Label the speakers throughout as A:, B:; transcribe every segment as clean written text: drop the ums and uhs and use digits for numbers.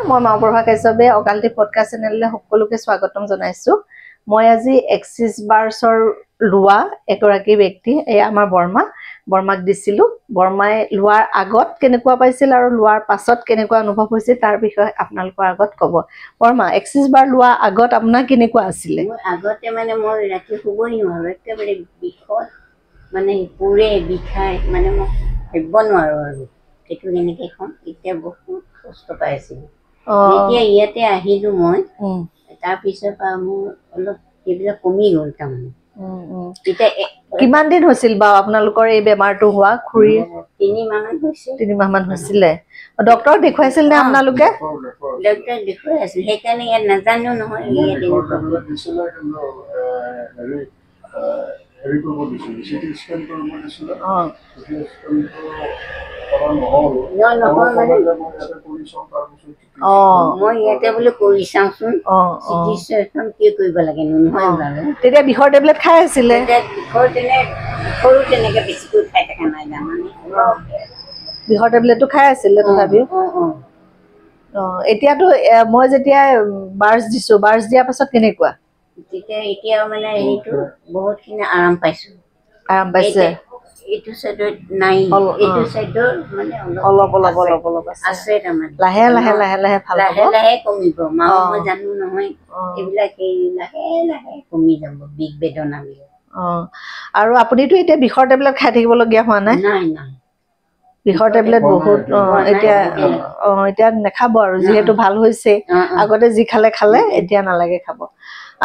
A: মই মাওপ্ৰভা কাশ্যপে অকালতি পডকাষ্ট চেনেললৈ সকলোকে স্বাগতম জনাইছো। মই আজি এক্সিছ বাৰ্ছৰ লোৱা এগৰাকী ব্যক্তি এই আমাৰ বৰ্মাক দিছিলো। বৰ্মাই লোৱাৰ আগত কেনেকুৱা পাইছিল আৰু লোৱাৰ পাছত কেনেকুৱা অনুভৱ হৈছিল তাৰ বিষয়ে আপোনালোকৰ আগত ক'ব। বৰ্মা, এক্সিছ বাৰ লোৱা আগত আপোনাৰ কেনেকুৱা আছিলে?
B: আগতে মানে মই ৰাতি শুবই নোৱাৰো, একেবাৰে বিষত মানে পুৰে বিষাই মানে মই ভাবিব নোৱাৰো আৰু সেইটো কেনেকে খাম। এতিয়া বহুত কষ্ট পাইছিলো। যেতিয়া ইয়াতে আহিলো মই তাৰপিছৰ পৰা মোৰ অলপ সেইবিলাক কমি গ'ল তাৰমানে।
A: কিমান দিন হৈছিল বাৰু আপোনালোকৰ এই বেমাৰটো হোৱা? খুৰী
B: 3 মাহমান হৈছিল।
A: 3 মাহমান হৈছিলে। ডক্টৰক দেখুৱাইছিল নে আপোনালোকে?
B: ডক্টৰক দেখুৱাই আছিল, সেইকাৰণে ইয়াত নাজানো নহয় মই ইয়াতে বোলে কৰি চাওঁচোন চিকিৎসাখন কি কৰিব লাগে নহয় বাৰু।
A: তেতিয়া বিষৰ টেবলেট খাই আছিলে?
B: বিষৰো তেনেকে বেছিকৈ খাই থকা নাই জানানে।
A: বিষৰ টেবলেটটো খাই আছিলে তথাপিও? এতিয়াতো মই যেতিয়া বাৰ্ছ দিছো, বাৰ্ছ দিয়াৰ পাছত কেনেকুৱা?
B: এতিয়া মানে সেইটো বহুতখিনি আৰাম পাইছো।
A: আৰাম পাইছে?
B: এইটো চাইডত নাই, এইটো চাইডৰ মানে
A: অলপ
B: আছে তাৰমানে।
A: লাহে লাহে ভাল হ'ব।
B: লাহে লাহে কমিব। মই জানো নহয় এইবিলাক লাহে লাহে কমি যাব বিষ বেদনাবিলাক।
A: আৰু আপুনিতো এতিয়া বিষৰ টেবলেট খাই থাকিবলগীয়া হোৱা নাই?
B: নাই।
A: বিষৰ টেবলেট বহুত এতিয়া নাখাব আৰু যিহেতু ভাল হৈছে। আগতে যি খালে এতিয়া নালাগে খাব।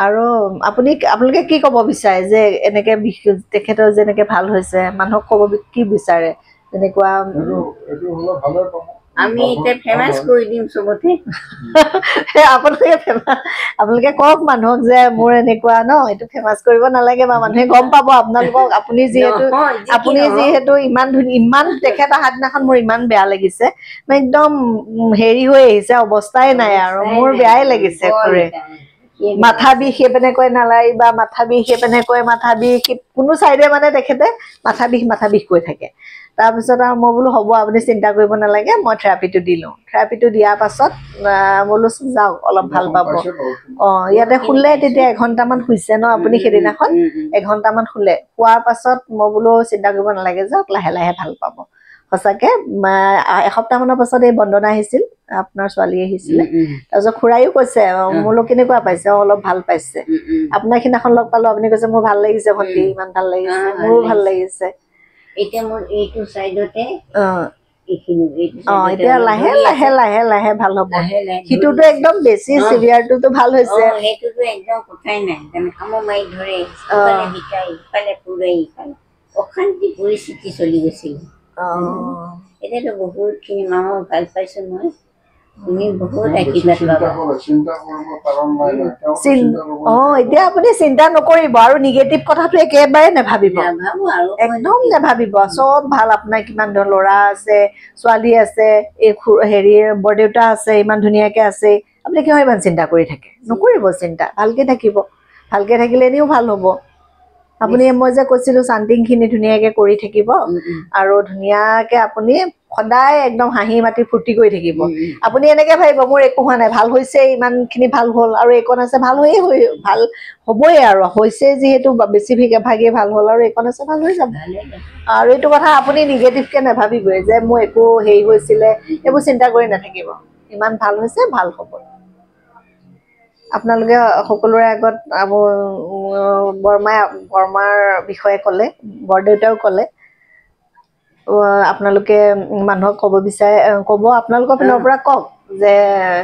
A: আৰু আপোনালোকে কি ক'ব বিচাৰে যে এনেকে তেখেতৰ যেনেকে ভাল হৈছে মানুহক ক'ব কি বিচাৰে? যেনেকুৱা
B: আমি এতিয়া ফেমাছ কৰি দিম চবতে।
A: আপোনালোকে কওক মানুহক যে মোৰ এনেকুৱা এইটো ফেমাছ কৰিব নালাগে বা মানুহে গম পাব আপোনালোকক। আপুনি যিহেতু ইমান তেখেত অহা দিনাখন মোৰ ইমান বেয়া লাগিছে, একদম হেৰি হৈ আহিছে, অৱস্থাই নাই আৰু মোৰ বেয়াই লাগিছে। মাথা বিষ সেইপিনে কয় নালাৰিবা, মাথা বিষ সেইপিনে কয় মাথা বিষ, কোনো চাইডে মানে তেখেতে মাথা বিষ কৈ থাকে। তাৰপিছত আৰু মই বোলো হ'ব আপুনি চিন্তা কৰিব নালাগে, মই থেৰাপিটো দি লওঁ। থেৰাপিটো দিয়াৰ পাছত বোলো যাওক অলপ ভাল পাব। ইয়াতে শুলে তেতিয়া 1 ঘণ্টামান শুইছে ন আপুনি সেইদিনাখন? 1 ঘণ্টামান শুলে। শোৱাৰ পাছত মই বোলো চিন্তা কৰিব নালাগে, যাওক লাহে লাহে ভাল পাব। সঁচাকে এসপ্তাহমানৰ পাছত এই বন্দনা আহিছিল, আপোনাৰ ছোৱালী আহিছিলে। তাৰপিছত খুৰাইও কৈছে মোলৈ কেনেকুৱা পাইছে? অলপ ভাল পাইছে। আপোনাৰ সিদিনাখন লগ পালো, আপুনি কৈছে মোৰ ভাল লাগিছে ভণ্টি, ইমান ভাল লাগিছে। মোৰো ভাল লাগিছে।
B: এতিয়া মোৰ এইটো চাইডতে
A: এতিয়া লাহে লাহে ভাল হ'ব। সিটোতো একদম বেছি চিভিয়াৰটোতো ভাল হৈছে।
B: সেইটোতো একদম কথাই নাই, কামো মাৰি ধৰে, ইফালে বিষাই ইফালে পুৰে, অশান্তি পৰিস্থিতি চলি গৈছিল। এতিয়াতো বহুতখিনি মানুহক ভাল পাইছো মই।
A: এতিয়া আপুনি চিন্তা নকৰিব আৰু নিগেটিভ কথাটো একেবাৰে নাভাবিব, একদম নাভাবিব। চব ভাল। আপোনাৰ কিমান ল'ৰা আছে, ছোৱালী আছে, এই হেৰি বৰদেউতা আছে, ইমান ধুনীয়াকে আছে। আপুনি কিয় ইমান চিন্তা কৰি থাকে? নকৰিব চিন্তা, ভালকে থাকিব। ভালকে থাকিলে এনেও ভাল হ'ব। আপুনি মই যে কৈছিলো চান্টিংখিনি ধুনীয়াকে কৰি থাকিব আৰু ধুনীয়াকে আপুনি সদায় একদম হাঁহি মাতি ফূৰ্তি কৰি থাকিব। আপুনি এনেকে ভাবিব মোৰ একো হোৱা নাই, ভাল হৈছে, ইমানখিনি ভাল হ'ল আৰু এইকণ আছে, ভাল হ'বই আৰু হৈছে যিহেতু বেছি ভাগে ভাল হ'ল আৰু এইকণ আছে, ভাল হৈ যাব। আৰু এইটো কথা আপুনি নিগেটিভকে নাভাবিবই যে মোৰ একো হেৰি হৈছিলে, এইবোৰ চিন্তা কৰি নাথাকিব। ইমান ভাল হৈছে, ভাল হ'ব। আপোনালোকে সকলোৰে আগত বৰ্মাৰ বিষয়ে ক'লে, বৰদেউতাও ক'লে। আপোনালোকে মানুহক ক'ব বিচাৰে, ক'ব আপোনালোকৰ পিনৰ পৰা কওক যে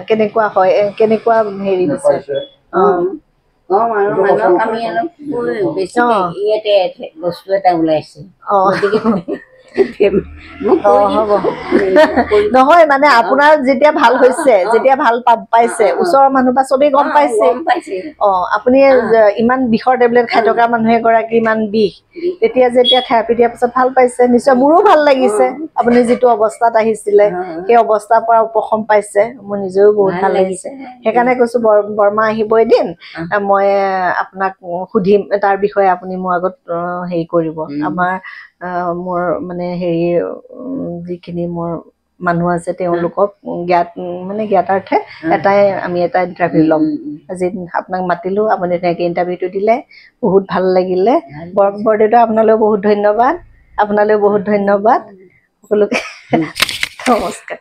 A: কেনেকুৱা হয়, কেনেকুৱা হেৰি হৈছে।
B: ইয়াতে বস্তু এটা ওলাইছে।
A: নহয় মানে আপোনাৰ যেতিয়া ভাল হৈছে, যেতিয়া ভাল পাইছে, ওচৰৰ মানুহ বা চবেই গম পাইছে। আপুনি ইমান বিষৰ টেবলেট খাই থকা মানুহ এগৰাকী ইমান বিষ, তেতিয়া যেতিয়া থেৰাপি দিয়াৰ পাছত ভাল পাইছে, নিশ্চয় মোৰো ভাল লাগিছে। আপুনি যিটো অৱস্থাত আহিছিলে সেই অৱস্থাৰ পৰা উপশম পাইছে, মোৰ নিজেও বহুত ভাল লাগিছে। সেইকাৰণে কৈছো বৰ্মা আহিব এদিন, মই আপোনাক সুধিম তাৰ বিষয়ে, আপুনি মোৰ আগত হেৰি কৰিব। মোৰ মানে হেৰি যিখিনি মোৰ মানুহ আছে তেওঁলোকক জ্ঞাত মানে জ্ঞাতাৰ্থে এটাই আমি এটা ইণ্টাৰভিউ ল'ম আজি আপোনাক মাতিলো আপুনি তেনেকৈ ইণ্টাৰভিউটো দিলে বহুত ভাল লাগিলে বৰদেউতা আপোনালৈ বহুত ধন্যবাদ সকলোকে নমস্কাৰ